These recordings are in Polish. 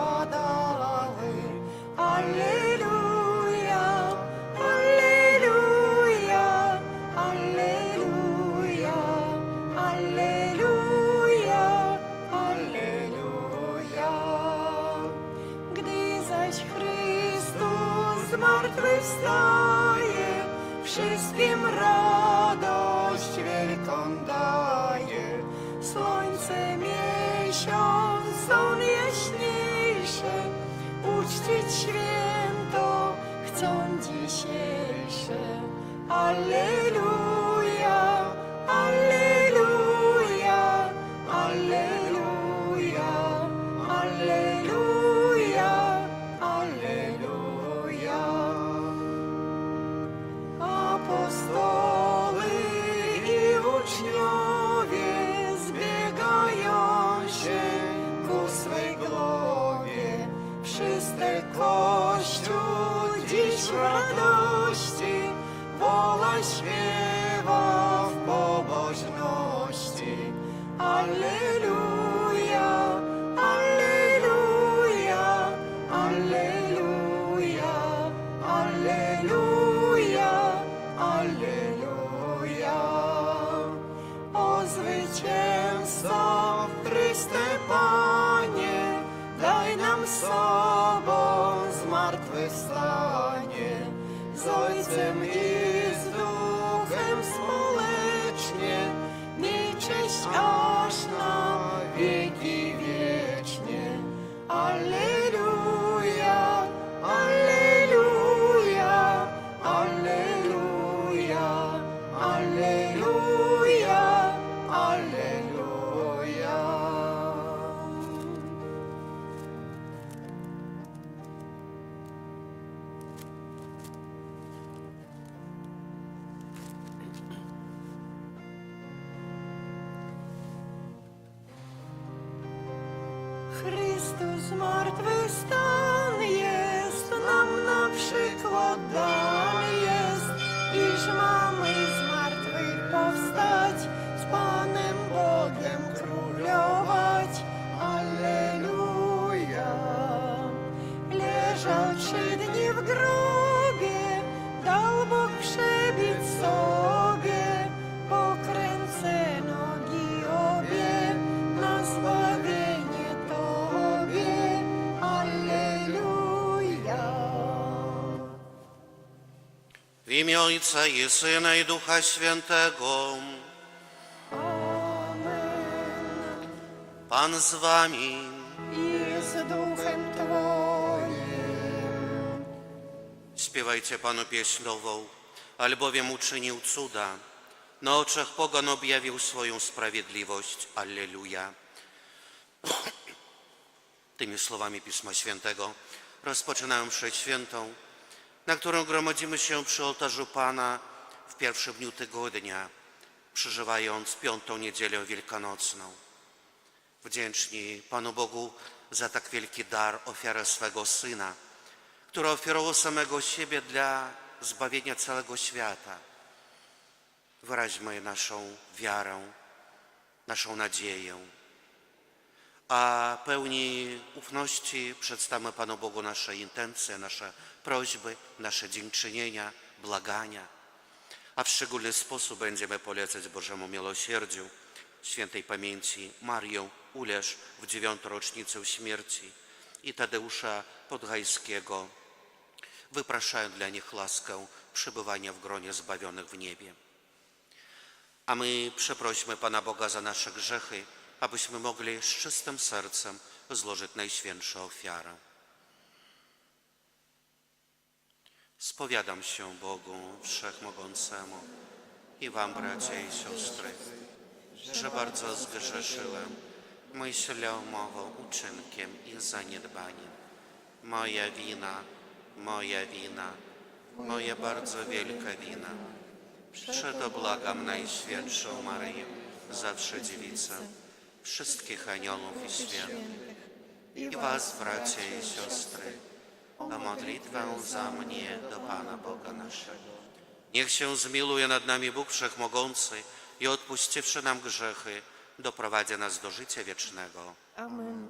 padały. Alleluja, alleluja, alleluja, alleluja, alleluja. Gdy zaś Chrystus zmartwychwstaje, wszystkim radość wielką daje. Słońce, miesiąc, są jaśniejsze, uczcić święto chcą dzisiejsze. Alleluja, alleluja, alleluja, alleluja, alleluja. Apostoły i uczniowie zbiegają się ku swej głowie. Wszyscy Kościół dziś w radości woła, śpiewa w pobożności. Alleluja, alleluja, alleluja, alleluja, alleluja. O zwycięzco, Chryste Panie, daj nam sobą zmartwychwstanie, z Ojcem i z Duchem społecznie, miej cześć aż na wieki wiecznie. Alleluja, alleluja, alleluja, alleluja, alleluja. Chrystus zmartwychwstan jest, nam na przykład dan jest, iż mamy z martwych powstać, z Panem Bogiem królować. Alleluja. Leżał 3 dni w grobie, dał Bóg przebić sobie, pokręcę nogi obie, na zbawienie Tobie. Alleluja. W imię Ojca i Syna i Ducha Świętego. Amen. Pan z wami. I z duchem Twoim. Śpiewajcie Panu pieśń nową, albowiem uczynił cuda. Na oczach pogan objawił swoją sprawiedliwość. Alleluja. Tymi słowami Pisma Świętego rozpoczynamy mszę świętą, na którą gromadzimy się przy ołtarzu Pana w pierwszym dniu tygodnia, przeżywając 5. niedzielę wielkanocną. Wdzięczni Panu Bogu za tak wielki dar, ofiarę swego Syna, który ofiarował samego siebie dla zbawienia całego świata. Wyraźmy naszą wiarę, naszą nadzieję, a pełni ufności przedstawmy Panu Bogu nasze intencje, nasze prośby, nasze dziękczynienia, błagania. A w szczególny sposób będziemy polecać Bożemu miłosierdziu świętej pamięci Marię Uleż w 9. rocznicę śmierci i Tadeusza Podgajskiego, wypraszając dla nich łaskę przebywania w gronie zbawionych w niebie. A my przeprośmy Pana Boga za nasze grzechy, abyśmy mogli z czystym sercem złożyć najświętszą ofiarę. Spowiadam się Bogu Wszechmogącemu i wam, bracia i siostry, że bardzo zgrzeszyłem myślą, mową, uczynkiem i zaniedbaniem. Moja wina, moja bardzo wielka wina. Przeto błagam Najświętszą Maryję, zawsze Dziewicę, wszystkich aniołów i świętych, i was, bracia i siostry, o modlitwę za mnie do Pana Boga naszego. Niech się zmiłuje nad nami Bóg Wszechmogący i odpuściwszy nam grzechy, doprowadzi nas do życia wiecznego. Amen.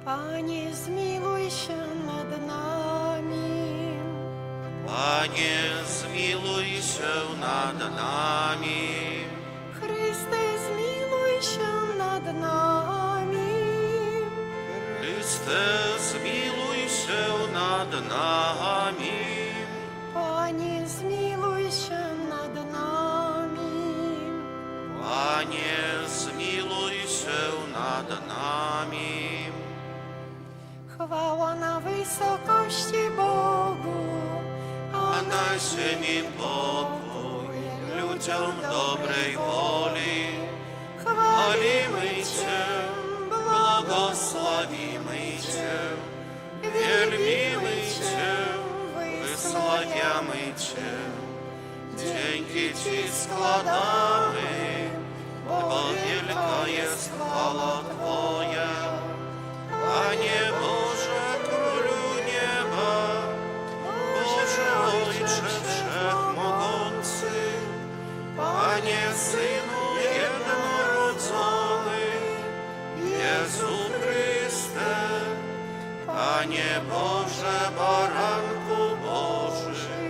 Panie, zmiłuj się nad nami. Panie, zmiłuj się nad nami. Chryste, zmiłuj się nad nami. Chryste, zmiłuj się nad nami. Panie, zmiłuj się nad nami. Panie, zmiłuj się nad nami. Chwała na wysokości Bogu, A na ziemi pokój ludziom dobrej woli. Chwalimy Cię, błogosławimy Cię, wielbimy Cię, wysławiamy Cię. Dzięki Ci składamy, bo wielka jest chwała Twoja. Panie Boże, Królu nieba, Boże Ojcze Wszechmogący, Panie Synu jednorodzony, Jezu Chryste, Panie Boże, Baranku Boży,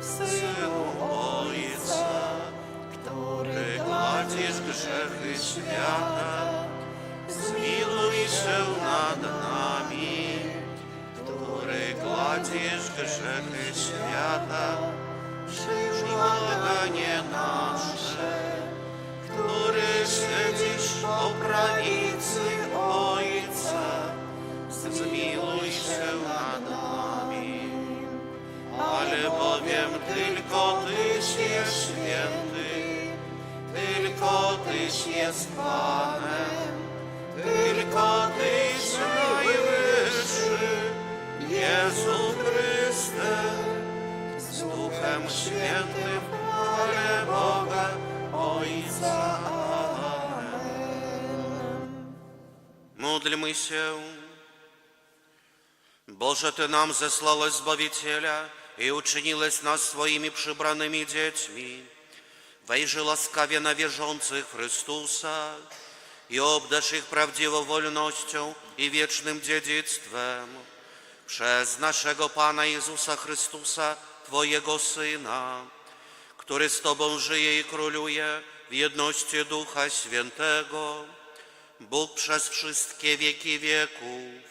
Synu Ojca, który gładzisz grzechy świata, zmiłuj się nad nami, który gładzisz grzechy świata, przyjmij błaganie nasze, który siedzisz po prawicy Ojca, zmiłuj się nad nami. Albowiem tylko Tyś jest święty, tylko Tyś jest Panem, tylko Tyś najwyższy, Jezu Chryste, z Duchem Świętym, chwale Boga Ojca. Amen. Módlmy się. Boże, Ty nam zesłałeś Zbawiciela i uczyniłeś nas swoimi przybranymi dziećmi. Wejrzyj łaskawie na wierzących w Chrystusa i obdarz ich prawdziwą wolnością i wiecznym dziedzictwem. Przez naszego Pana Jezusa Chrystusa, Twojego Syna, który z Tobą żyje i króluje w jedności Ducha Świętego, Bóg przez wszystkie wieki wieków.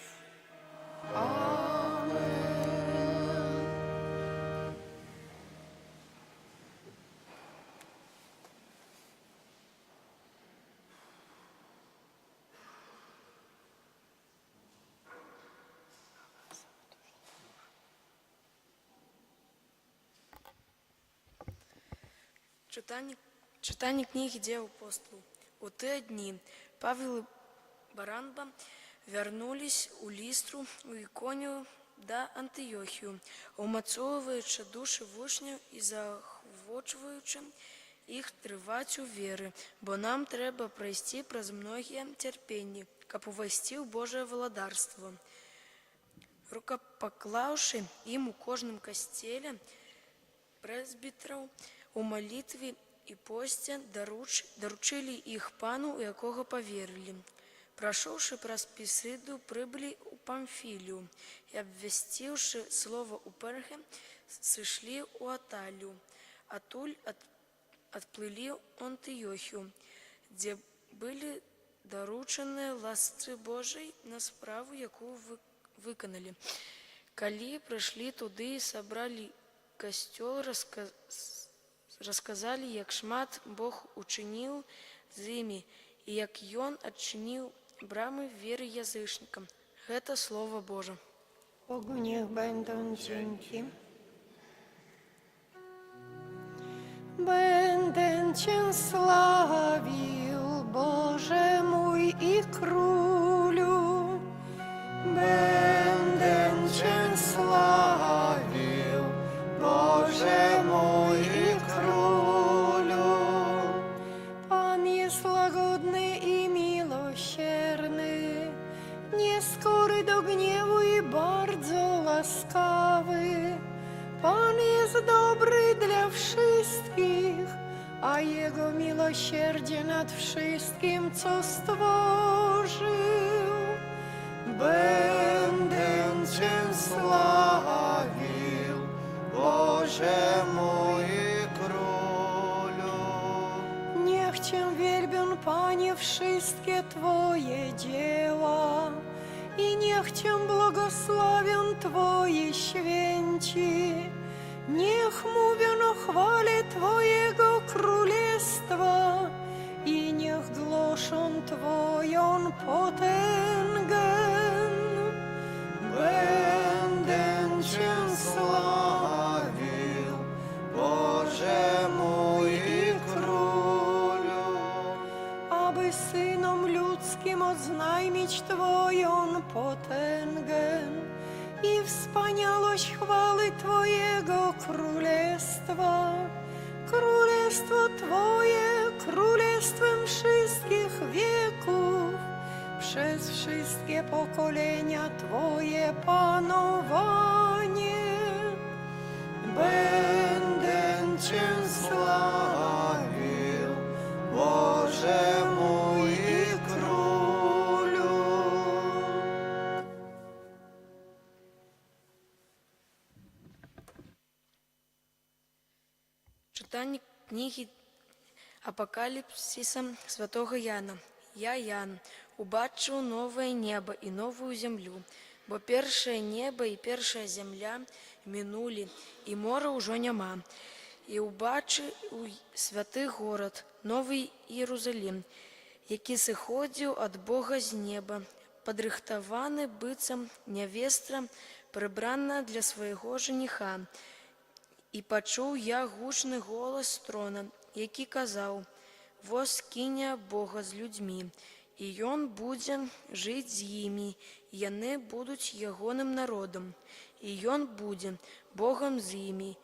Читання книги «Дел апостолов». У те дни Павел и Барнава вернулись у Листру, у Иконию да Антиохию, умацовуючи душі в учнів і заохочуючи їх тривати у віри, бо нам треба пройти през многие терпіння, каб увойти в Божие владарство. Рукопоклавши им у кожном костеле презбітерів, у молитві і пості доручили їх пану, у якого повірили. Прошовши праз Пісиду, прибыли у Памфілію, і, обвестивши слово у Перге, сошли у Аталію. Оттуль отплыли в Антиохию, де были доручені ласці Божій на справу, яку виконали. Коли прийшли туди і собрали костел, розказали, як шмат Бог учинив з ими, і як Ён адчинив брамы віри язичникам. Гэта Слово Боже. Bogu niech będą dzięki. Będę Cię sławił, Boże mój i Królu. Będę Cię sławił, Boże mój i Królu. Pan jest łagodny i miłosierny, nieskory do gniewu i bardzo łaskawy. Pan jest dobry dla wszystkich, a Jego miłosierdzie nad wszystkim, co stworzył. wszystkie Twoje dzieła i niech Cię błogosławią Twoi święci. Niech mówią o chwale Twojego królestwa i niech głoszą Twoją potęgę. Będę Cię sławił, Boże mój i Królu, aby synom ludzkim oznajmić Twoją potęgę i wspaniałość chwały Twojego królestwa. Królestwo Twoje królestwem wszystkich wieków, przez wszystkie pokolenia Twoje panowanie. Będę Cię sławił, Boże mój i Królu. Читання книги Апокаліпсиса святого Яна. Я, Ян, убачив нове небо і нову землю, бо перше небо і перша земля минулі, і моря ўжо няма. І убачив святий город, новий Єрусалим, який сиходив ад Бога з неба, падрыхтаваны быццам нявеста, прыбрана для свайго жениха. І пачуў я гучны голас з трона, які казаў: «Вось кіне Бога з людзьмі, і Ён будзе жыць з імі, і яны будуць ягоным народам, і Ён будзе Богам з імі,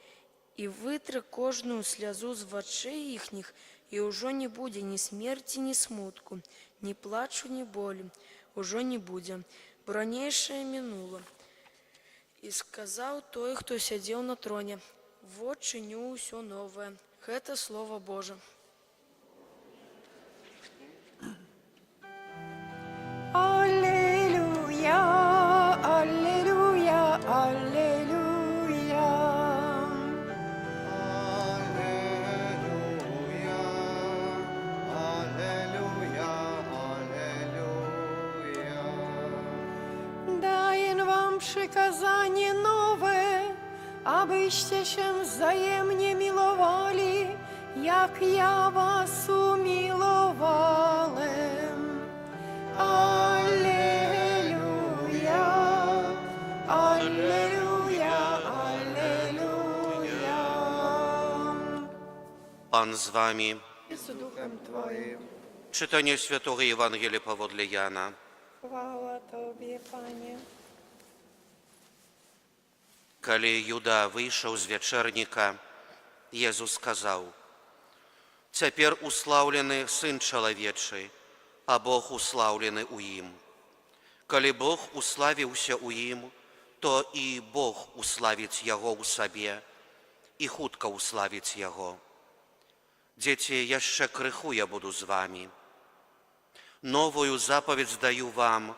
і вытрэ кожную слязу з вачэй іхніх, і ўжо не будзе ні смерці, ні смутку, ні плачу, ні болю, ўжо не будзе, бо ранейшае мінула». І сказаў той, хто сядзеў на троне: «Вот чыню ўсё новае». Гэта Слово Божа. Аллилуйя, аллилуйя, аллилуйя. Аллилуйя, аллилуйя, аллилуйя. Daję wam przykazanie nowe, abyście się wzajemnie milowali, jak ja was umiłowałem. Alleluja, alleluja, alleluja. Pan z wami. I z duchem Twoim. Czytanie Świętego Ewangelii powodle Jana. Chwała Tobie, Panie. Калі Юда выйшаў з вячэрніка, Езус сказаў: «Цяпер услаўлены Сын Чалавечы, а Бог услаўлены ў ім. Калі Бог уславіўся ў ім, то і Бог уславіць яго ў сабе, і хутка уславіць яго. Дзеці, яшчэ крыху я буду з вамі. Новую запаведь даю вам,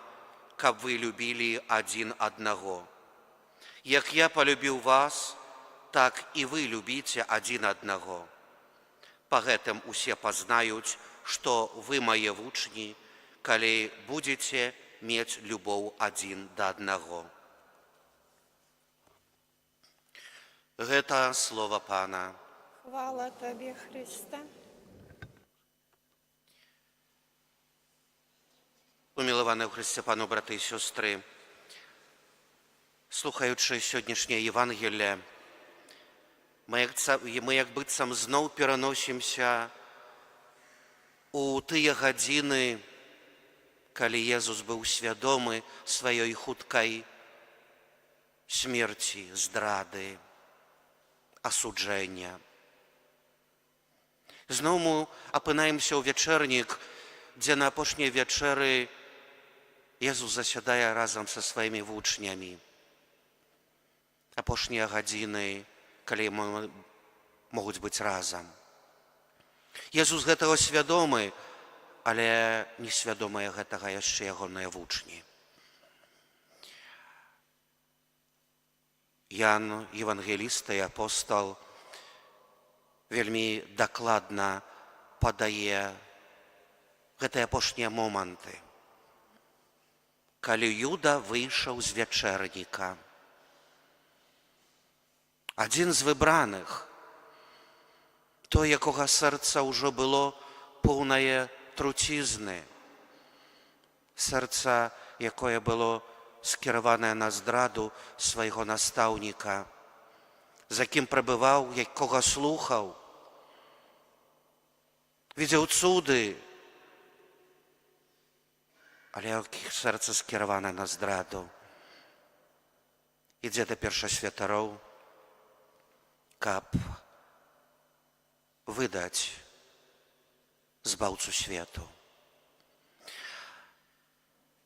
каб вы любілі адзін аднаго. Як я полюбіў вас, так і вы любіце адзін аднаго. Па гэтым усе пазнаюць, што вы мае вучні, калі будзеце мець любоў адзін да аднаго». Гэта слова Пана. Chwała Tobie, Chryste. Уміловані в Христі Пану, брати і сестри, слухаючи сьогоднішнє Євангеліє, ми як быццам зноў пераносімся у тыя гадзіны, калі Езус быў свядомы сваёй хуткай смерці, здрады, асуджэння. Зноў мы апынаемся ў вячэрнік, дзе на апошняй вячэры Езус засядае разам са сваімі вучнямі. Апошнія гадзіны, калі могуць быць разам. Езус гэтага свядомы, але несвядомыя гэтага яшчэ ягоныя вучні. Ян, евангеліст і апостол, вельмі дакладна падае гэтыя апошнія моманты, калі Юда выйшаў з вячэрніка. Адзін з выбраных, той, якога сэрца ўжо было поўнае труцізны, сэрца, якое было скіраванае на здраду свайго настаўніка, за кім прабываў, якога слухаў, видзеў цуды, але якіх сэрца скіравана на здраду, ідзе да першасвятароў, каб выдаць збаўцу свету.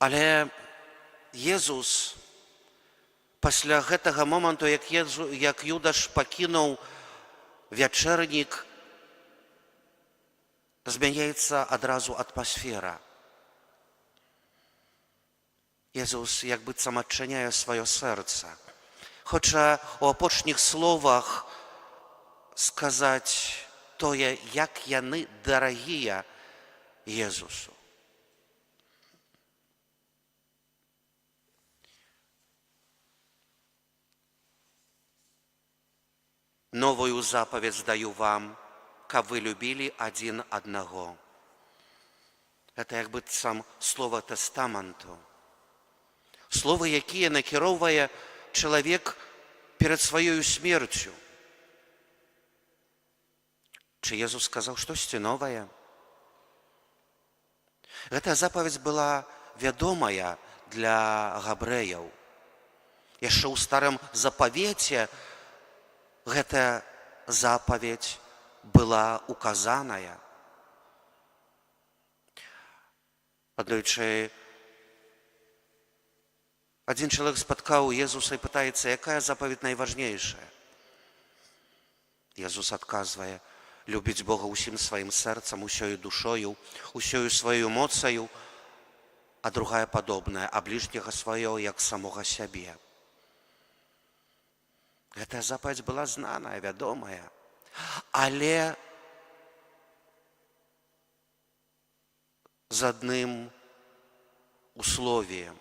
Але Езус пасля гэтага моманту, як Юдаш пакінуў вячэрнік, змяняецца адразу атмасфера. Езус як быццам адчыняе сваё сэрца. Хоча у апошніх словах сказаць тое, як яны дарагія Езусу. Новую запаведь даю вам, каб вы любілі адзін аднаго. Гэта як быццам слова тэстаменту. Словы, якія накіроўвае чалавек перад сваёю смерцю. Чи Езус сказаў штосьці новае? Гэтая запаведь была вядомая для габрэяў. Яшчэ ў старым запавеце гэтая запаведь была указаная. Аднойчы адзін чалавек спаткаў Езуса і пытаецца, якая запаведь найважнейшая. Езус адказвае: любіць Бога ўсім сваім сэрцам, усёю душою, усёю сваёю моцаю, а другая падобная, а бліжняга сваё, як самога сябе. Гэтая запаведь была знаная, вядомая, але з адным условием.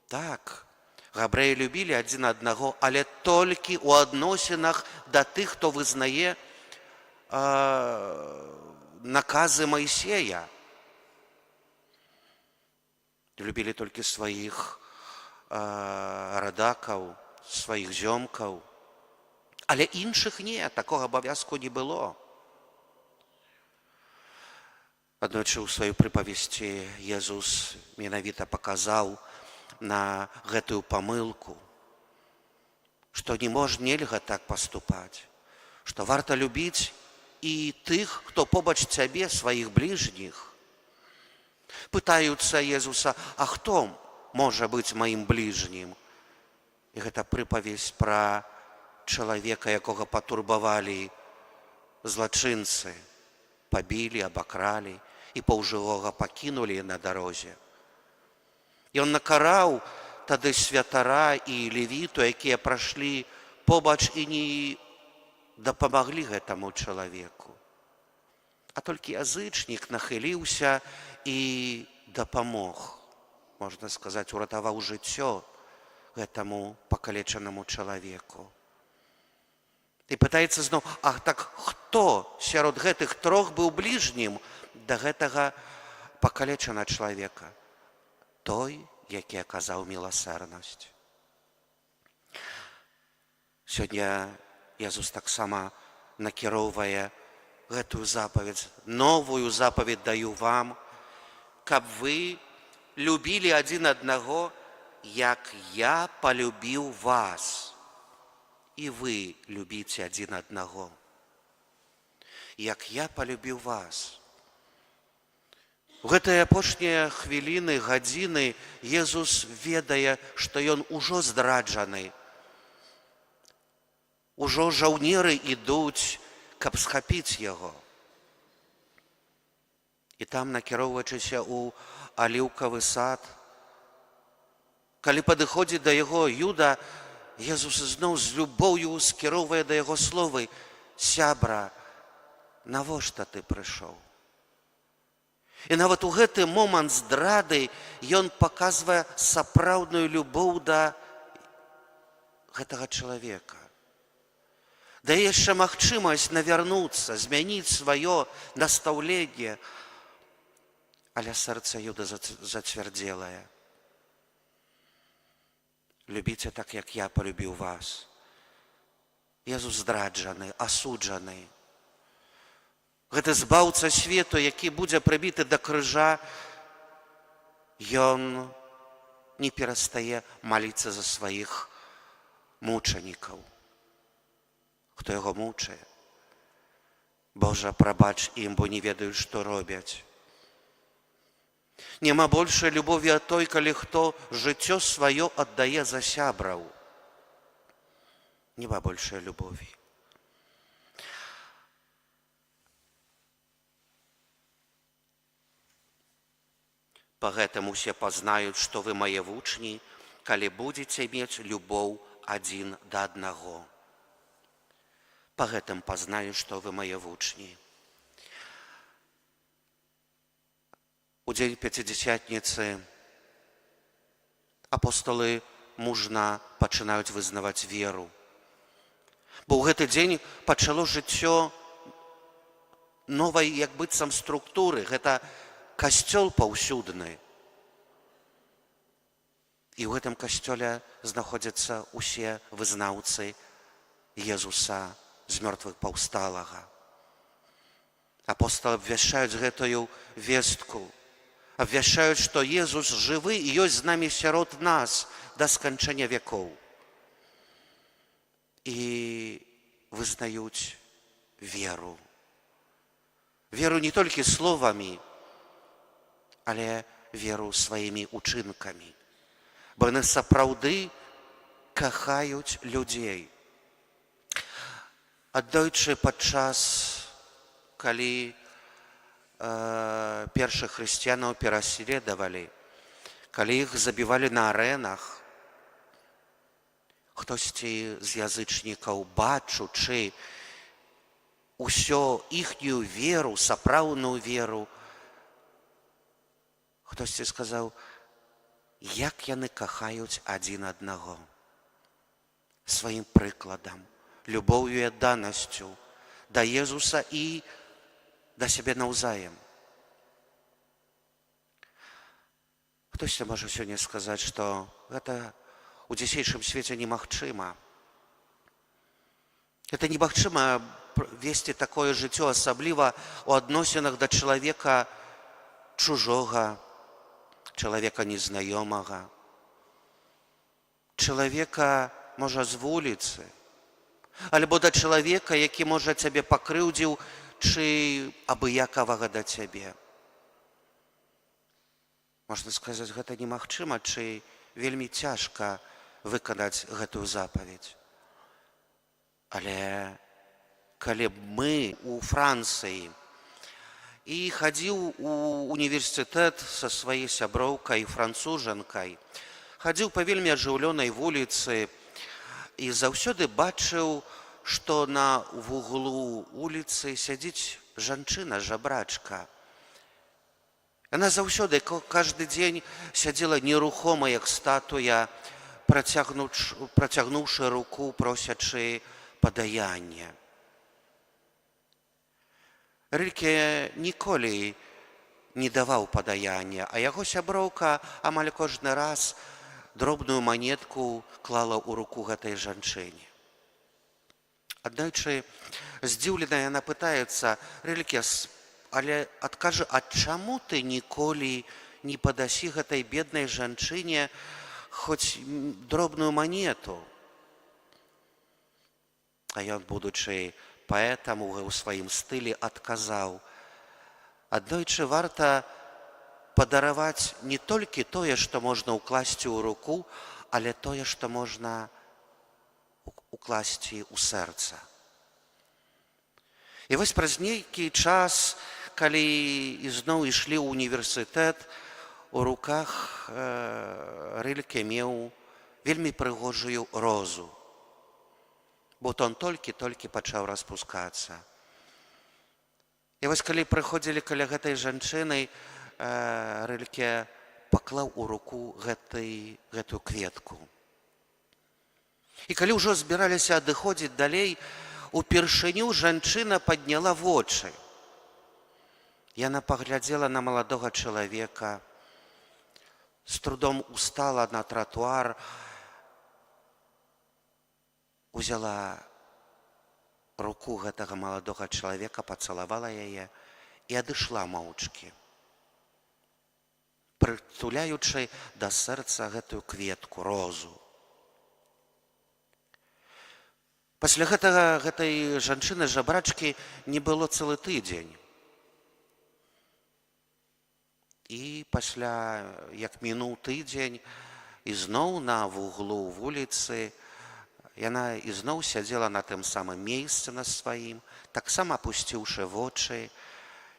Так, габрэі любілі адзін аднаго, але толькі ў адносінах да тых, хто вызнае наказы Майсея. Любілі толькі сваіх радакаў, сваіх зёмкаў. Але іншых не, такога абавязку не было. Аднойчы ў сваёй прыпавесці Езус менавіта паказаў на гэтую памылку, што нельга так паступаць, што варта любіць і тых, хто побач цябе, сваіх бліжніх. Пытаюцца Езуса: а хто можа быць маім бліжнім? І гэта прыпавесць пра чалавека, якога патурбавалі злачынцы, пабілі, абакралі і паўжывога пакінулі на дарозе. Ён накараў тады святара і левіту, якія прайшлі побач і не дапамаглі гэтаму чалавеку. А толькі язычнік нахіліўся і дапамог, можна сказаць, уратаваў жыццё гэтаму пакалечанаму чалавеку. І пытаецца зноў: а так хто сярод гэтых трох быў бліжнім да гэтага пакалечанага чалавека? Той, які аказаў міласэрнасць. Сёння Езус таксама накіроўвае гэтую запаведь. Новую запаведь даю вам, каб вы любілі адзін аднаго, як я полюбіў вас. І вы любіце адзін аднаго, як я полюбіў вас. У гэтыя апошнія хвіліны, гадзіны Езус ведае, што ён ужо здраджаны. Ужо жаўнеры ідуць, каб схапіць яго. І там, накіроўваючыся ў аліўкавы сад, калі падыходзіць да яго Юда, Езус зноў з любоўю скіроўвае да яго словы: сябра, навошта ты прыйшоў? І нават у гэты момант здрады ён паказвае сапраўдную любоў да гэтага чалавека. Дае яшчэ магчымасць навярнуцца, змяніць сваё настаўленне, але сэрца Юды зацвярдзелае. Любіце так, як я полюбіў вас. Езус здраджаны, асуджаны. Гэты збаўца свету, які будзе прыбіты да крыжа, ён не перастае маліцца за сваіх мучанікаў. Хто яго мучае? Божа, прабач ім, бо не ведаюць, што робяць. Няма большай любові ад той, калі хто жыццё сваё аддае за сябраў. Няма большай любові. Па гэтым усе пазнаюць, што вы мае вучні, калі будзеце мець любоў адзін да аднаго. Па гэтым пазнаюць, што вы мае вучні. У дзень Пяцідзясятніцы апосталы мужна пачынаюць вызнаваць веру. Бо ў гэты дзень пачало жыццё новай, як быццам, структуры. Гэта касцёл паўсюдны. І ў гэтым касцёле знаходзяцца ўсе вызнаўцы Езуса з мёртвых паўсталага. Апосталы абвяшчаюць гэтую вестку. Абвяшчаюць, што Езус жывы і ёсць з намі сярод нас да сканчэння вякоў. І вызнаюць веру. Веру не толькі словамі, але веру сваімі учынкамі. Бо яны сапраўды кахаюць людзей. Аднойчы падчас, калі першых хрысціянаў пераследавалі, калі іх забівалі на арэнах, хтосьці з язычнікаў, бачучы усё іхнюю веру, сапраўдную веру, хтосьці сказаў, як яны кахаюць адзін аднаго. Сваім прыкладам, любоўю і адданасцю да Езуса і да сябе наўзаем. Хтосьці можа сёння сказаць, што гэта у дзейсейшым свеце немагчыма. Гэта немагчыма весці такое жыццё, асабліва ў адносінах да чалавека чужога, чалавека незнаёмага, чалавека, можа, з вуліцы, альбо да чалавека, які, можа, цябе пакрыўдзіў, чы абыякавага да цябе. Можна сказаць, гэта немагчыма, чы вельмі цяжка выканаць гэтую запаведь. Але калі мы у Францыі і хадзіў у універсітэт са сваёй сяброўкай, францужанкай, хадзіў па вельмі ажыўлёнай вуліцы і заўсёды бачыў, што на вуглу вуліцы сядзіць жанчына, жабрачка. Яна заўсёды, кожны дзень сядзела нерухома, як статуя, працягнуўшы руку, просячы падаяння. Рыльке ніколі не даваў падаяння, а яго сяброўка амаль кожны раз дробную манетку клала ў руку гэтай жанчыне. Аднойчы здзіўленая яна пытаецца, Рыльке, але адкажы, а чаму ты ніколі не падасі гэтай беднай жанчыне хоць дробную манету? А ён, будучы паэтам, у сваім стылі адказаў, аднойчы варта падараваць не толькі тое, што можна ўкласці ў руку, але тое, што можна укласці ў сэрца. І вось праз нейкі час, калі ізноў ішлі ў універсітэт, у руках Рыльке меў вельмі прыгожую розу. Бутон толькі-толькі пачаў распускацца. І вось калі прыходзілі каля гэтай жанчыны, Рыльке паклаў у руку гэтую кветку. І калі ўжо збіраліся адыходзіць далей, упершыню жанчына падняла вочы. Яна паглядзела на маладога чалавека, з трудом устала на тратуар, узяла руку гэтага маладога чалавека, пацалавала яе і адышла моўчкі, прытуляючы да сэрца гэтую кветку, розу. Пасля гэтага гэтай жанчыны-жабрачкі не было цэлы тыдзень. І пасля, як мінуў тыдзень, ізноў на вуглу вуліцы яна ізноў сядзела на тым самым месцы на сваім, таксама апусціўшы вочы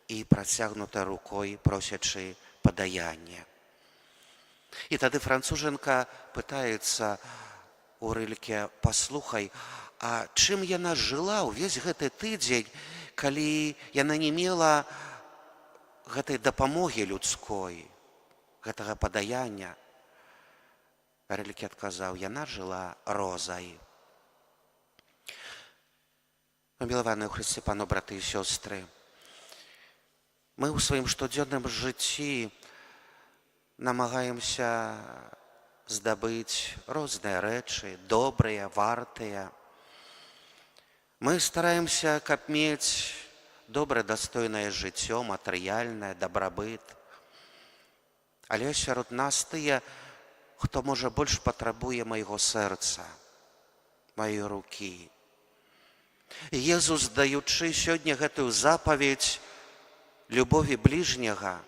і працягнутай рукой просячы падаянне. І тады францужанка пытаецца у Рыльке: паслухай, а чым яна жыла ўвесь гэты тыдзень, калі яна не мела гэтай дапамогі людской, гэтага падаяння? Рыльке адказаў: яна жыла розай. Мілаваныя ў Хрысце пану, браты і сёстры, мы ў сваім штодзённым жыцці намагаемся здабыць розныя рэчы, добрыя, вартыя. Мы стараемся, каб мець добрае, дастойнае жыццё, матэрыяльнае, дабрабыт. Але сярод нас тыя, хто, можа, больш патрабуе майго сэрца, маёй рукі. І Езус, даючы сёння гэтую запаведь любові бліжняга,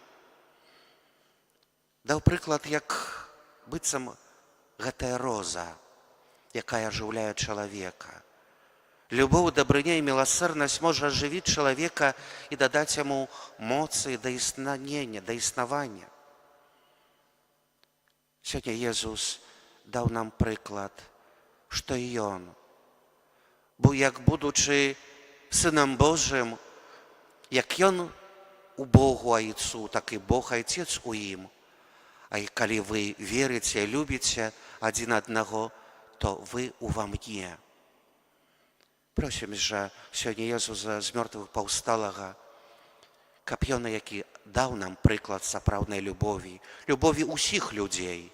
даў прыклад, як быццам гэтая роза, якая ажыўляе чалавека. Любоў, дабрыня і міласэрнасць можа ажывіць чалавека і дадаць яму моцы да існання, да існавання. Сёння Езус даў нам прыклад, што і Ён быў, як будучы Сынам Божым, як Ён у Богу Айцу, так і Бог Айцец у ім. А і калі вы верыце, любіце адзін аднаго, то вы ува мне. Просім жа сёння Езуса з мёртвых паўсталага, каб Ён, які даў нам прыклад сапраўднай любові, любові ўсіх людзей,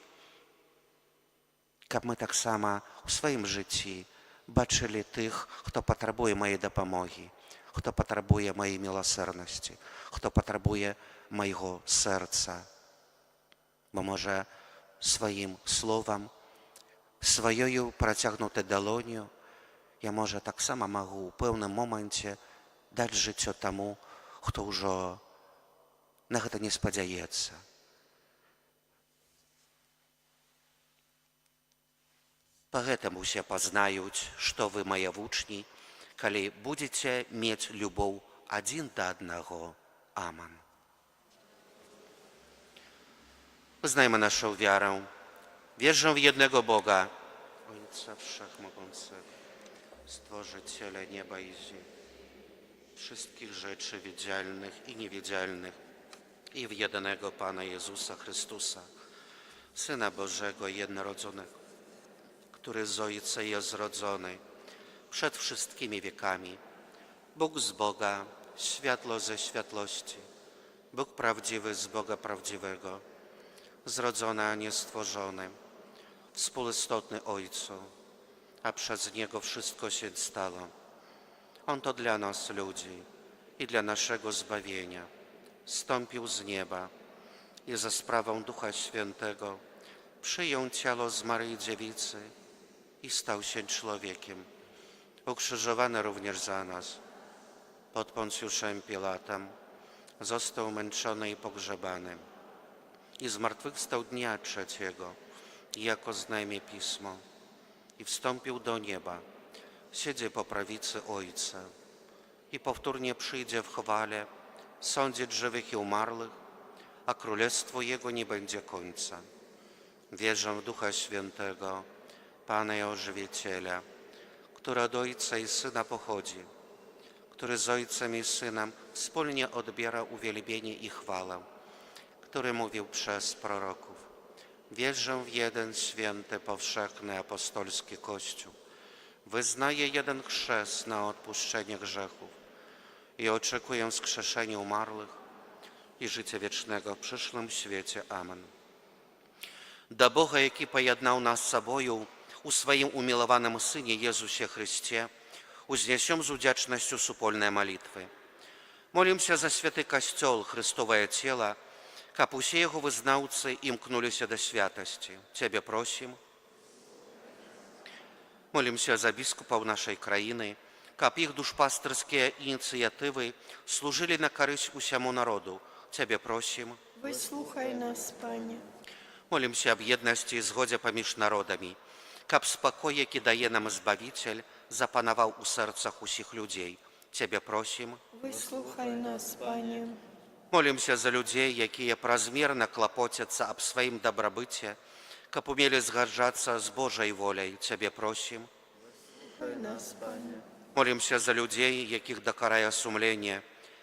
каб мы таксама ў сваім жыцці бачылі тых, хто патрабуе маёй дапамогі, хто патрабуе маёй міласэрнасці, хто патрабуе майго сэрца. Бо, можа, сваім словам, сваёю працягнутай далонню я, можа, таксама магу ў пэўным моманце даць жыццё таму, хто ўжо на гэта не спадзяецца. Па гэтым усе пазнаюць, што вы мае вучні, калі будзеце мець любоў адзін да аднаго. Аман. Wyznajmy naszą wiarę. Wierzę w jednego Boga, Ojca Wszechmogącego, Stworzyciela nieba i ziemi, wszystkich rzeczy widzialnych i niewidzialnych, i w jedynego Pana Jezusa Chrystusa, Syna Bożego jednorodzonego, który z Ojca jest zrodzony przed wszystkimi wiekami, Bóg z Boga, światło ze światłości, Bóg prawdziwy z Boga prawdziwego, zrodzony, a nie stworzony, współistotny Ojcu, a przez Niego wszystko się stało. On to dla nas, ludzi, i dla naszego zbawienia zstąpił z nieba i za sprawą Ducha Świętego przyjął ciało z Maryi Dziewicy i stał się człowiekiem, ukrzyżowany również za nas. Pod Poncjuszem Pilatem został męczony i pogrzebany i zmartwychwstał dnia trzeciego, jako znajmie Pismo, i wstąpił do nieba, siedzi po prawicy Ojca i powtórnie przyjdzie w chwale sądzić żywych i umarłych, a królestwo Jego nie będzie końca. Wierzę w Ducha Świętego, Pana i Ożywiciela, który od Ojca i Syna pochodzi, który z Ojcem i Synem wspólnie odbiera uwielbienie i chwałę, który mówił przez proroków: wierzę w jeden święty, powszechny, apostolski Kościół, wyznaję jeden chrzest na odpuszczenie grzechów i oczekuję wskrzeszenia umarłych i życia wiecznego w przyszłym świecie. Amen. До Бога, який поєднав нас з собою у своїм умилованому Сині Єзусі Христі, узнесем з удячністю супольної молитви. Молимся за святий Костел, Христовое тело, каб усе його визнавці імкнулися до святості. Тебе просим. Молимся за біскупів нашої країни, каб їх душпастерські ініціативи служили на користь усьому народу. Тебе просим. Вислухай нас, Пане. Молимся об єдності і згоді поміж народами, каб спокій, який дає нам Збавитель, запанував у серцях усіх людей. Тебе просим. Вислухай нас, Пане. Молимся за людей, які празмірно клопотяться об своїм добробыті, каб умели згаджатися з Божою волею. Тебе просим. Вислухай нас, Пане. Молимся за людей, яких докарає сумління,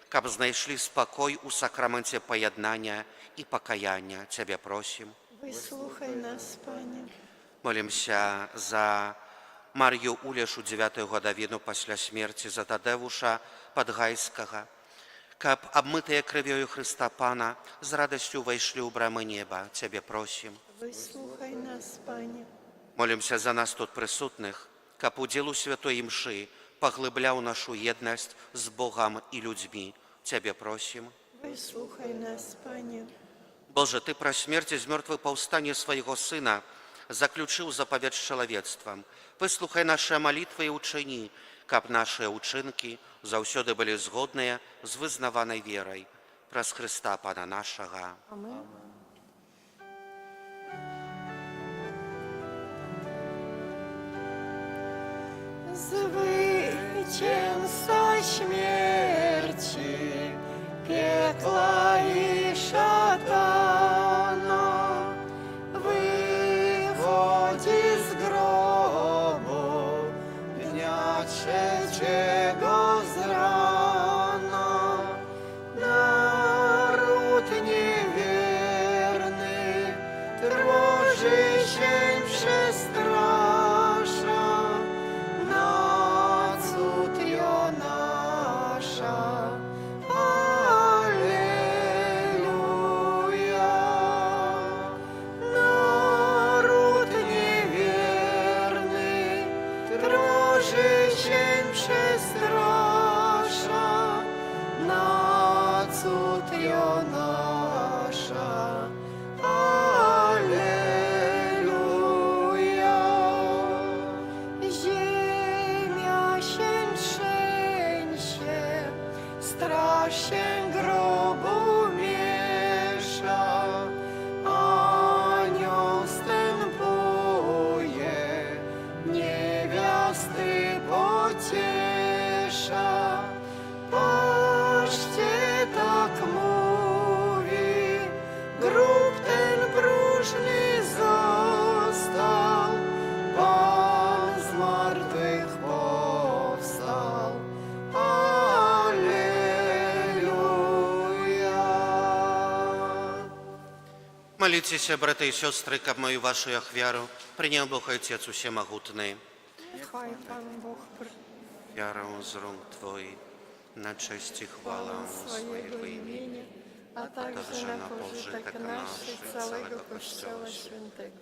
каб знайшли спокій у сакраменті поєднання і покаяння. Тебе просим. Вислухай нас, Пане. Молимся за Марію Улішу 9-ю годовину після смерті, за Тадеуша Падгайського, каб обмитые кров'ю Христа Пана з радостью войшли у брамы неба. Тебе просим. Вислухай нас, Пане. Молимся за нас тут присутних, каб у ділу святої мши поглибляв нашу єдність з Богом і людьми. Тебе просим. Вислухай нас, Пане. Боже, Ты про смерть из мертвых повстание Своего Сына заключил заповедь с человечеством. Выслухай наши молитвы и учини, каб наши учинки завсёды были згодные с вызнаванной верой. Праз Христа Пана нашего. Amen. Zwycięzca śmierci, piekła i szatana, wychodzi z grobu dnia trzeciego z rana. Naród niewierny trwoży się przestrasza, na cud Jonasza. Alleluja. Naród niewierny trwoży się przestrasza, na cud Jonasza. Alleluja. Ziemia się trzęsie, straż się grobu miesza, anioł wstępuje, niewiasty pociesza. Patrzcie, tak mówi, grób ten próżny został, Pan z martwych powstał. Alleluja. Молитесь, брати і сестри, каб мою вашу ахвяру прийняв Бог Отець Усемогутний. Niechaj Pan Bóg Wiarą z rąk Twoich na cześć i chwałę swojego imienia, a także na pożytek nasz i całego Kościoła Świętego.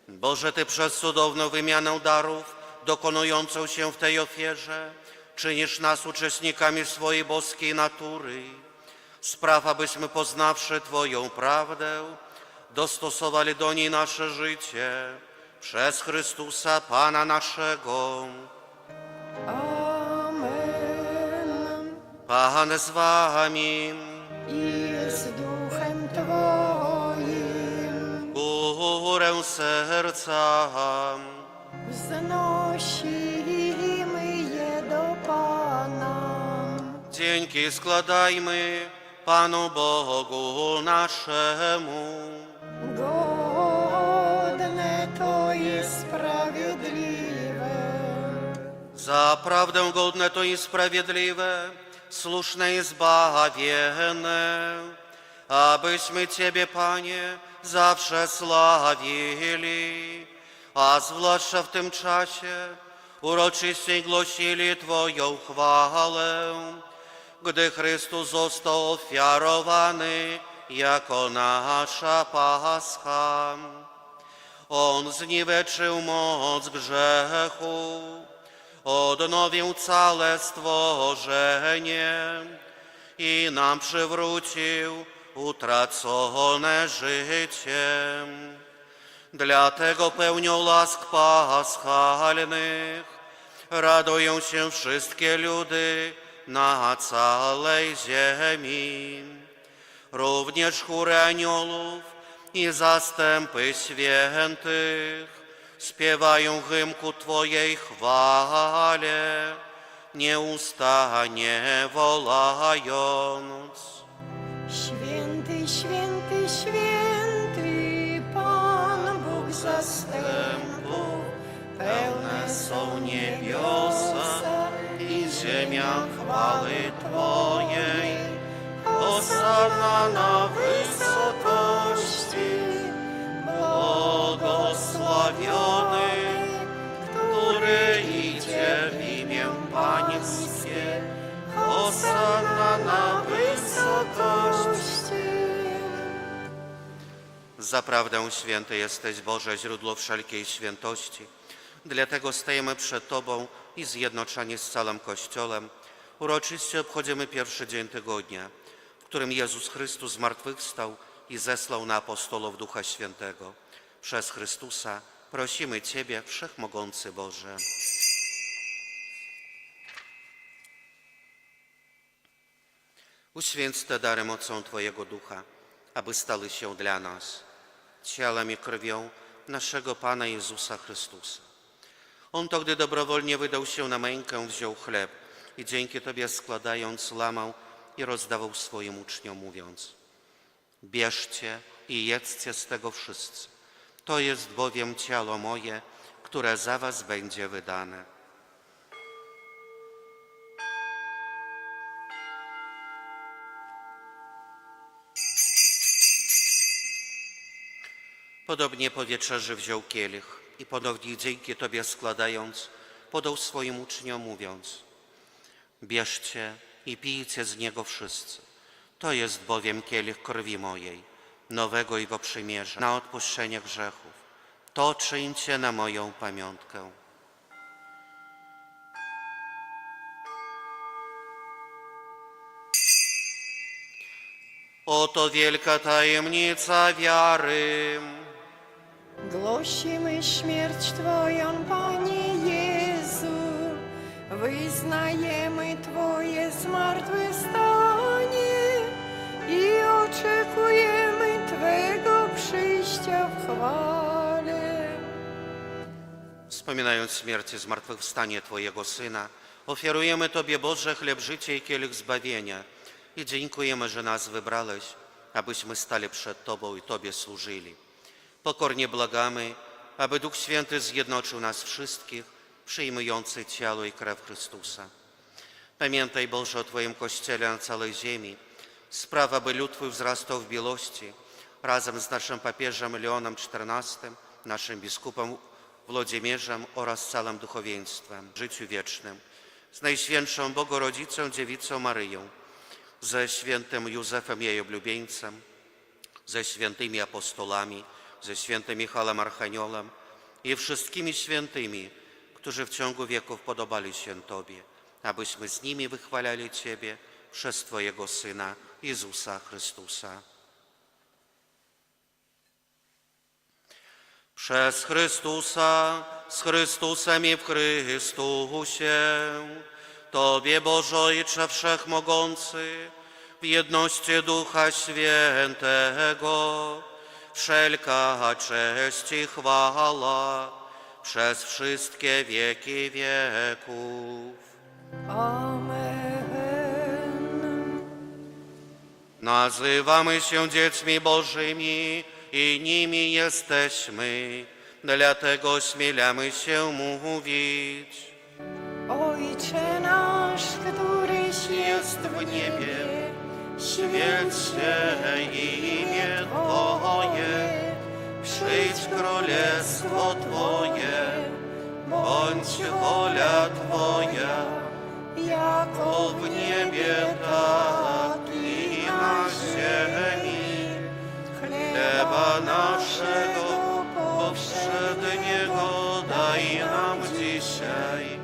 Boże, Ty przez cudowną wymianę darów dokonującą się w tej ofierze czynisz nas uczestnikami swojej boskiej natury. Spraw, abyśmy poznawszy Twoją prawdę, dostosowali do niej nasze życie przez Chrystusa Pana naszego. Amen. Pan z Wami. I z duchem Twoim Górę serca. wznosimy je do Pana. Dzięki składajmy Panu Bogu naszemu. Godne to i sprawiedliwe. za prawdę godne to i sprawiedliwe, słuszne i zbawienne, abyśmy Ciebie, Panie, zawsze sławili, a zwłaszcza w tym czasie uroczyście głosili Twoją chwałę, gdy Chrystus został ofiarowany jako nasza Pascha. On zniweczył moc grzechu, odnowił całe stworzenie i nam przywrócił utracone życie. Dlatego pełnią łask paschalnych radują się wszystkie ludy na całej ziemi. Również chóry aniołów i zastępy świętych śpiewają hymn ku Twojej chwale, nieustannie wołając. Święty, święty, święty, Pan Bóg zastępów, Pełne są niebiosa i ziemia chwały Twojej. Hosanna na wysokości, błogosławiony, który idzie w imię Pańskie. Hosanna na wysokości. Zaprawdę święty jesteś, Boże, źródło wszelkiej świętości. Dlatego stajemy przed Tobą i zjednoczeni z całym Kościołem uroczyście obchodzimy pierwszy dzień tygodnia, w którym Jezus Chrystus zmartwychwstał i zesłał na apostołów Ducha Świętego. Przez Chrystusa prosimy Ciebie, Wszechmogący Boże. Uświęć te dary mocą Twojego Ducha, aby stały się dla nas ciałem i krwią naszego Pana Jezusa Chrystusa. On to, gdy dobrowolnie wydał się na mękę, wziął chleb i dzięki Tobie składając, łamał i rozdawał swoim uczniom, mówiąc: bierzcie i jedzcie z tego wszyscy. To jest bowiem ciało moje, które za was będzie wydane. Podobnie po wieczerzy wziął kielich i ponownie dzięki Tobie składając, podał swoim uczniom, mówiąc: bierzcie i pijcie z niego wszyscy. To jest bowiem kielich krwi mojej, nowego Jego przymierza, na odpuszczenie grzechów. To czyńcie na moją pamiątkę. Oto wielka tajemnica wiary. Głosimy śmierć Twoją, Panie Jezu, wyznajemy Twoje zmartwychwstanie i oczekujemy Twego przyjścia w chwale. Wspominając śmierć i zmartwychwstanie Twojego Syna, ofiarujemy Tobie, Boże, chleb życia i kielich zbawienia i dziękujemy, że nas wybrałeś, abyśmy stali przed Tobą i Tobie służyli. Pokornie błagamy, aby Duch Święty zjednoczył nas wszystkich, przyjmujących ciało i krew Chrystusa. Pamiętaj, Boże, o Twoim Kościele na całej ziemi. Spraw, aby lud Twój wzrastał w bielości, razem z naszym papieżem Leonem XIV, naszym biskupem Włodzimierzem oraz całym duchowieństwem w życiu wiecznym, z Najświętszą Bogorodzicą Dziewicą Maryją, ze świętym Józefem jej oblubieńcem, ze świętymi apostolami, ze świętym Michałem Archaniołem i wszystkimi świętymi, którzy w ciągu wieków podobali się Tobie, abyśmy z nimi wychwalali Ciebie przez Twojego Syna Jezusa Chrystusa. Przez Chrystusa, z Chrystusem i w Chrystusie, Tobie, Boże Ojcze Wszechmogący, w jedności Ducha Świętego, wszelka cześć i chwała przez wszystkie wieki wieków. Amen. Nazywamy się dziećmi Bożymi i nimi jesteśmy, dlatego śmielamy się mówić: Ojcze nasz, któryś jest w niebie, święć się imię Twoje, przyjdź królestwo Twoje, bądź wola Twoja, jako w niebie, tak i na ziemi. Chleba naszego powszedniego daj nam dzisiaj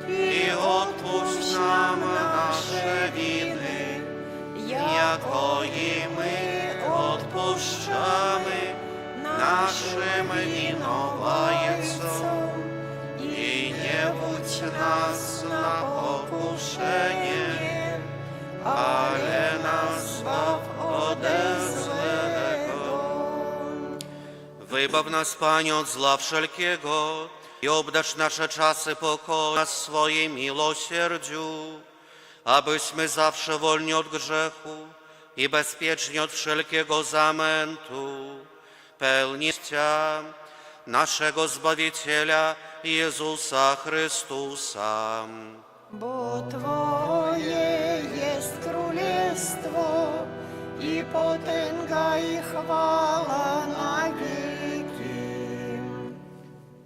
i odpuść nam nasze winy, jako i my odpuszczamy naszym winowajcom. I nie wódź nas na pokuszenie, ale nas zbaw ode złego. Wybaw nas, Panie, od zła wszelkiego i obdarz nasze czasy pokoju w swoim miłosierdziu, abyśmy zawsze wolni od grzechu i bezpieczni od wszelkiego zamętu, pełni szczęścia naszego Zbawiciela Jezusa Chrystusa. Bo Twoje jest królestwo i potęga i chwała na wieki.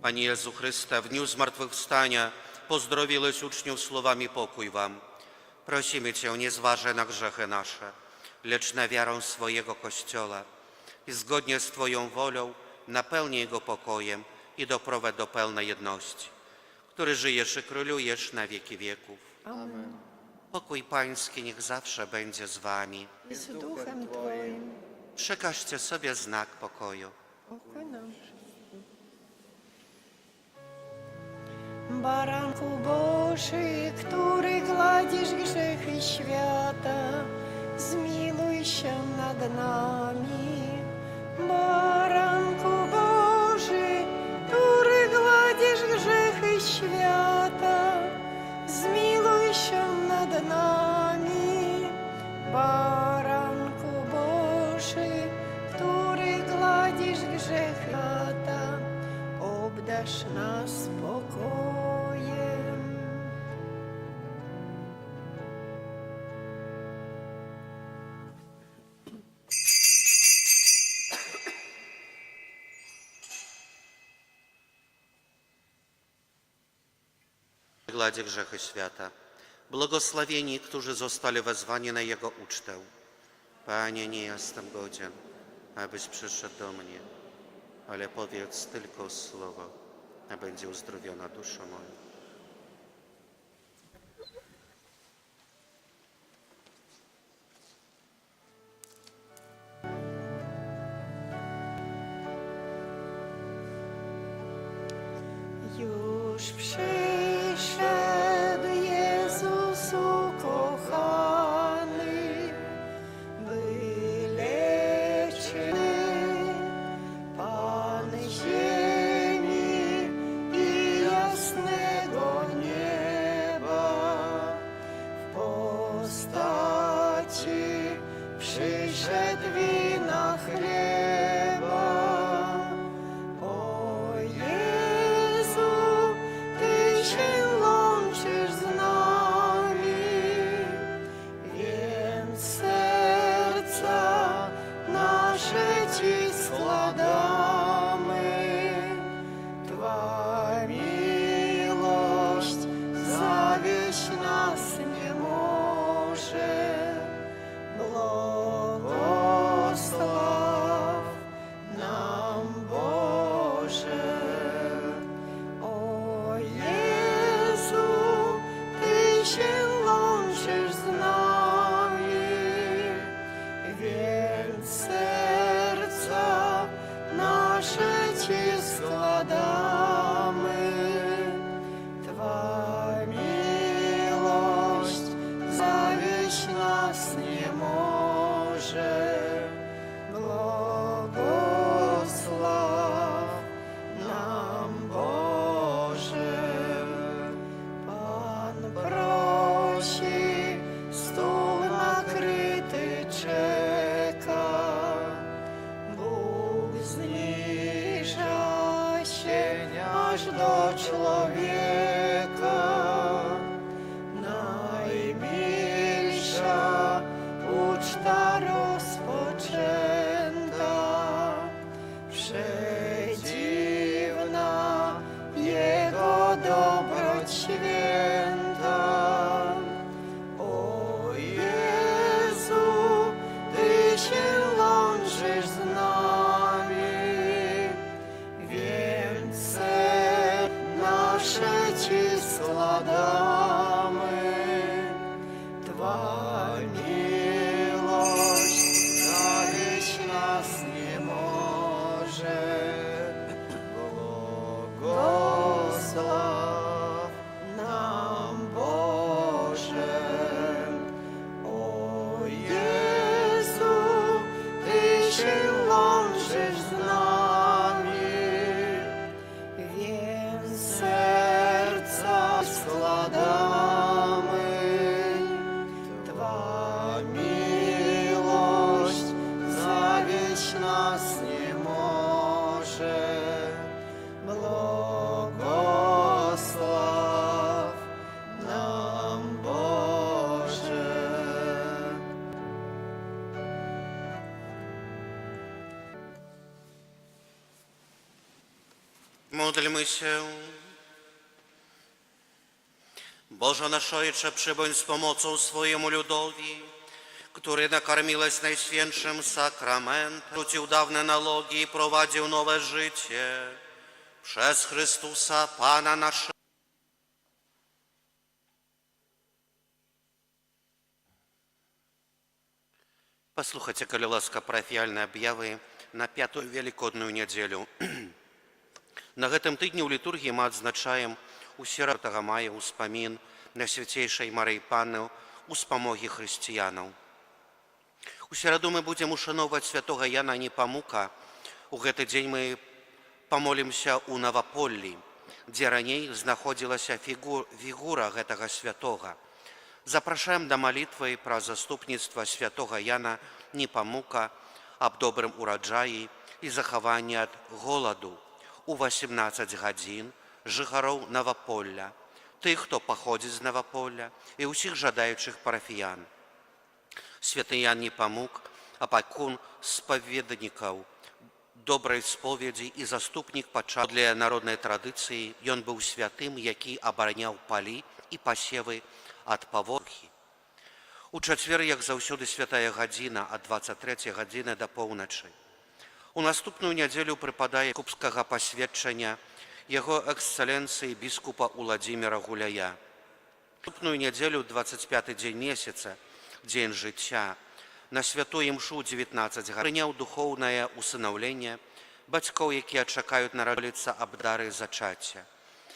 Panie Jezu Chryste, w dniu zmartwychwstania pozdrowiłeś uczniów słowami pokój wam. Prosimy Cię, nie zważaj na grzechy nasze, lecz na wiarę swojego Kościoła i zgodnie z Twoją wolą napełnij go pokojem i doprowadź do pełnej jedności, który żyjesz i królujesz na wieki wieków. Amen. Pokój Pański niech zawsze będzie z wami. I z duchem Twoim. Przekażcie sobie znak pokoju. Pokój nam wszystkim. Baranku Boży, który gladzisz grzechy świata, zmiłuj się nad nami. Baranku Boży, który gladzisz grzechy świata, zmiłuj się nad nami. Baranku Boży, który gladzisz grzechy świata, obdarz nas spokojem. Gladzi grzechy świata. Błogosławieni, którzy zostali wezwani na Jego ucztę. Panie, nie jestem godzien, abyś przyszedł do mnie, ale powiedz tylko słowo, a będzie uzdrowiona dusza moja. Już przyszedł Jezus ukochany, wyleczny Pan ziemi i jasnego nieba. W postaci przyszedł wina chleba. O Jezu, Ty się łączysz z nami, więc serca nasze Ci składamy. Twa miłość zawieść nas nie może. Błogosław nam Boże. O Jezu, Ty się łączysz z nami, więc serca nasze Ci składamy. Twa miłość zawieść nas nie może. Błogosław nam Boże. Pan prosi, stół nakryty czeka. Bóg zniża się aż do człowieka. складами, Тва милость залечь нас не может. Благослов нам, Боже. О Єсу, Ти ще лонжиш з нами, він серця складами, Тва милость завіч нас не може. Благослов нам, Боже. Módlmy się. Boże nasz Ojcze, przybądź z pomocą swojemu ludowi, który nakarmiłeś Najświętszym sakramentem, rzucił dawne nalogi i prowadził nowe życie. Przez Chrystusa, Pana naszego. Послухайте, коли ласка, парафіяльні об'яви на п'яту Великодную неділю. На гэтым тыдні ў літургіі мы адзначаем у 4 мая ўспамін на свяцейшай Марыі Панны у спамогі хрысціянаў. У сераду мы будзем ушаноўваць святога Яна Непамука. У гэты дзень мы памолімся ў Наваполлі, дзе раней знаходзілася фігура гэтага святога. Запрашаем да малітвы пра заступніцтва святога Яна Непамука аб добрым ураджаі і захаванні ад голаду у 18 гадзін жыхароў Наваполля, тых, хто паходзіць з Наваполля, і ўсіх жадаючых парафіян. Святы Ян Непамук, апякун спаведнікаў, добрай споведзі і заступнік пачаў. Для народнай традыцыі ён быў святым, які абараняў палі і пасевы ад паводкі. У чацвер, як заўсёды, святая гадзіна ад 23 гадзіны да поўначы. У наступную нядзелю прыпадае купскага пасведчання яго эксцэленцыі біскупа Уладзіміра Гуляя. Наступную нядзелю, 25-й дзень месяца, дзень жыцця, на святую імшу 19 прыняў духоўнае усынаўленне бацькоў, якія чакаюць нарадзіцца аб дары зачацця.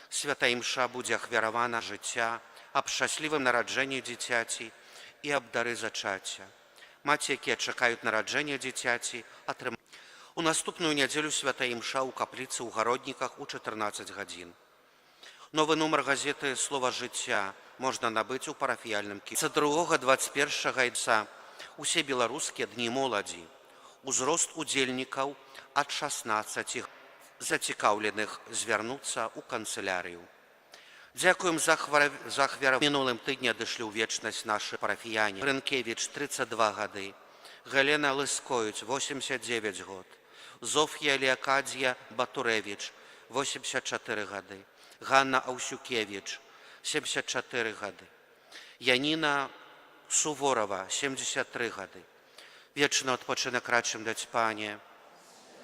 Святая імша будзе ахвяравана жыцця, аб шчаслівым нараджэнні дзіцяці і аб дары зачацця. Маці, якія чакаюць нараджэння дзіцяці, атрымаюць. У наступную нядзелю святая імша ў капліцы ў Гародніках у 14 гадзін. Новы нумар газеты «Слова жыцця» можна набыць у парафіяльным кіоску. 22-21 гайца усе беларускія дні моладзі. Узрост удзельнікаў ад 16 зацікаўленых звярнуцца ў канцылярыю. Дзякуем за ахвяраванне. Мінулым тыдні адышлі ў вечнасць нашы парафіяне. Рынкевіч 32 гады, Галена Лыскоюць 89 год, Зоф'я Леакадзія Батурэвіч 84 гады, Ганна Аўсюкевіч 74 гады, Яніна Суворова 73 гады. Вечны адпачынак рачым даць Пане.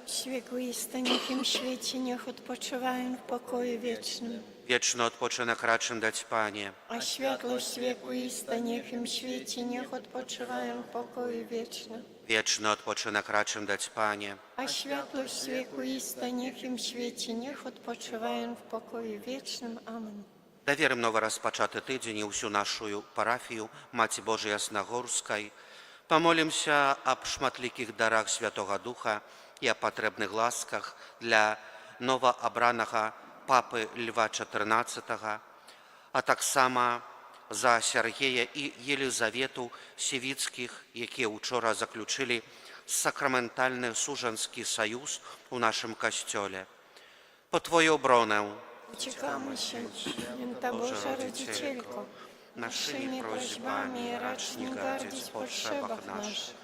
Świekuiste, niech im świeci, niech odpoczywają w pokoju wiecznym. Wieczny odpoczynek racz im dać, Panie. A światłość wiekuista, niech im świeci, niech odpoczywają w pokoju wiecznym. Wieczny odpoczynek racz im dać, Panie. A światłość wiekuista, niech im świeci, niech odpoczywają w pokoju wiecznym. Amen. Даверым новы распачаты тыдзень і ўсю нашу парафію Маці Божай Яснагорскай. Памолімся аб шматлікіх дарах Святога Духа і о патрэбных ласках для новаабранага папы Льва XIV, а таксама за Сергея і Елізавету Сівіцкіх, якія учора заключылі сакраментальны сужанскі саюз у нашым касцёле. По Твою обронę Uciekamy się, Święta Boża Rodzicielko, naszymi prośbami racz nie gardzić w potrzebach naszych,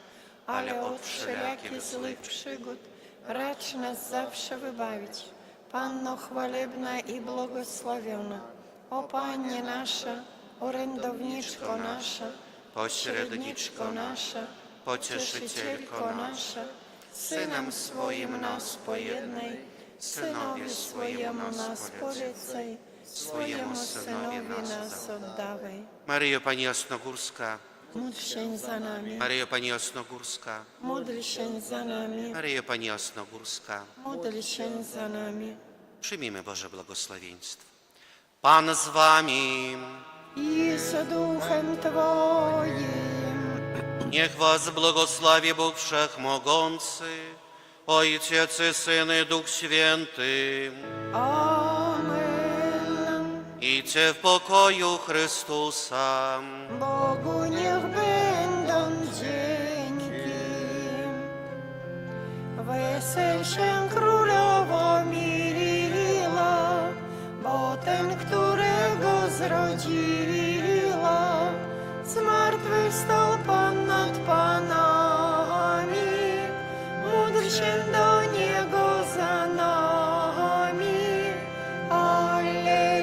ale od wszelakich złych przygód racz nas zawsze wybawić. Panno chwalebna i błogosławiona, o Pannie nasza, orędowniczko nasza, pośredniczko nasza, pocieszycielko nasza, Synem swoim nas pojednaj, Synowi swojemu nas polecaj, swojemu Synowi nas oddawaj. Maryjo Pani Jasnogórska, Módl się za nami. Maryjo Pani Jasnogórska, Módl się za nami. Maryjo Pani Jasnogórska. Módl się za nami. Przyjmijmy Boże błogosławieństwo. Pan z Wami. I z duchem Twoim. Niech Was błogosławi Bóg Wszechmogący, Ojciec i Syn i Duch Święty. Amen. Idźcie w pokoju Chrystusa. Bogu niech będą dzięki. Wesel się królowo mila, bo ten, którego zrodziła, zmartwychwstał Pan nad panami. Módl się do Niego za nami. Alleluja,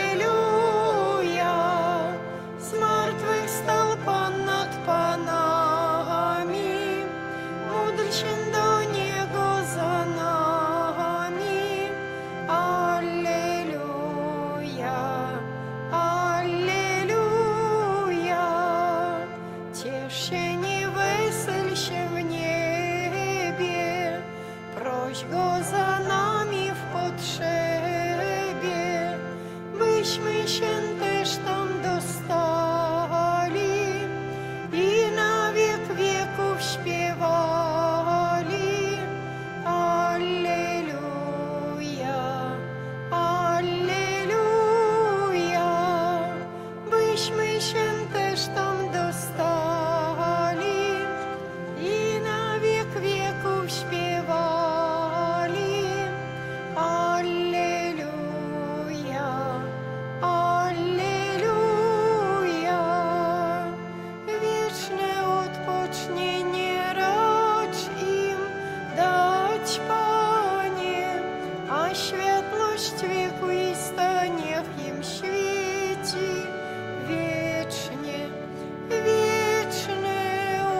alleluja. Zmartwychwstał Pan nad panami. Módl się do Niego za nami. Alleluja, alleluja. Ciesz się, nie wesel się w niebie, proś Go za nami w potrzebie, byśmy się też tam dostali i na wiek wieków śpiewali. Alleluja, alleluja, byśmy się też tam dostali i na wiek wieków śpiewali. Alleluja, alleluja. Wieczne odpocznienie racz im dać, Panie, a światłość wiekuista niech im świeci wiecznie. Wieczne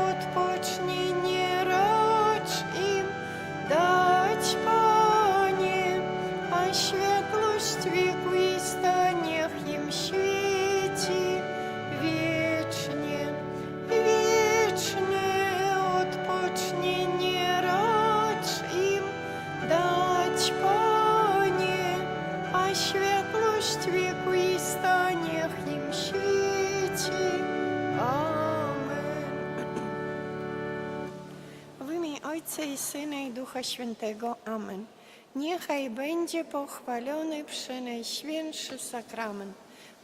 odpocznienie racz im dać, Panie, a światłość wiekuista niech im świeci wiecznie. Wieczne odpocznienie racz im dać, Panie, a światłość wiekuista niech im świeci. Amen. W imię Ojca i Syna i Ducha Świętego. Amen. Niechaj będzie pochwalony Przenajświętszy Sakrament,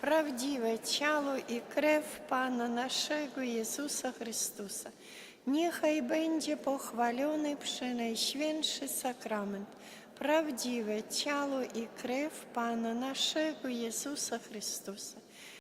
prawdziwe ciało i krew Pana naszego Jezusa Chrystusa. Niechaj będzie pochwalony Przenajświętszy Sakrament, prawdziwe ciało i krew Pana naszego Jezusa Chrystusa.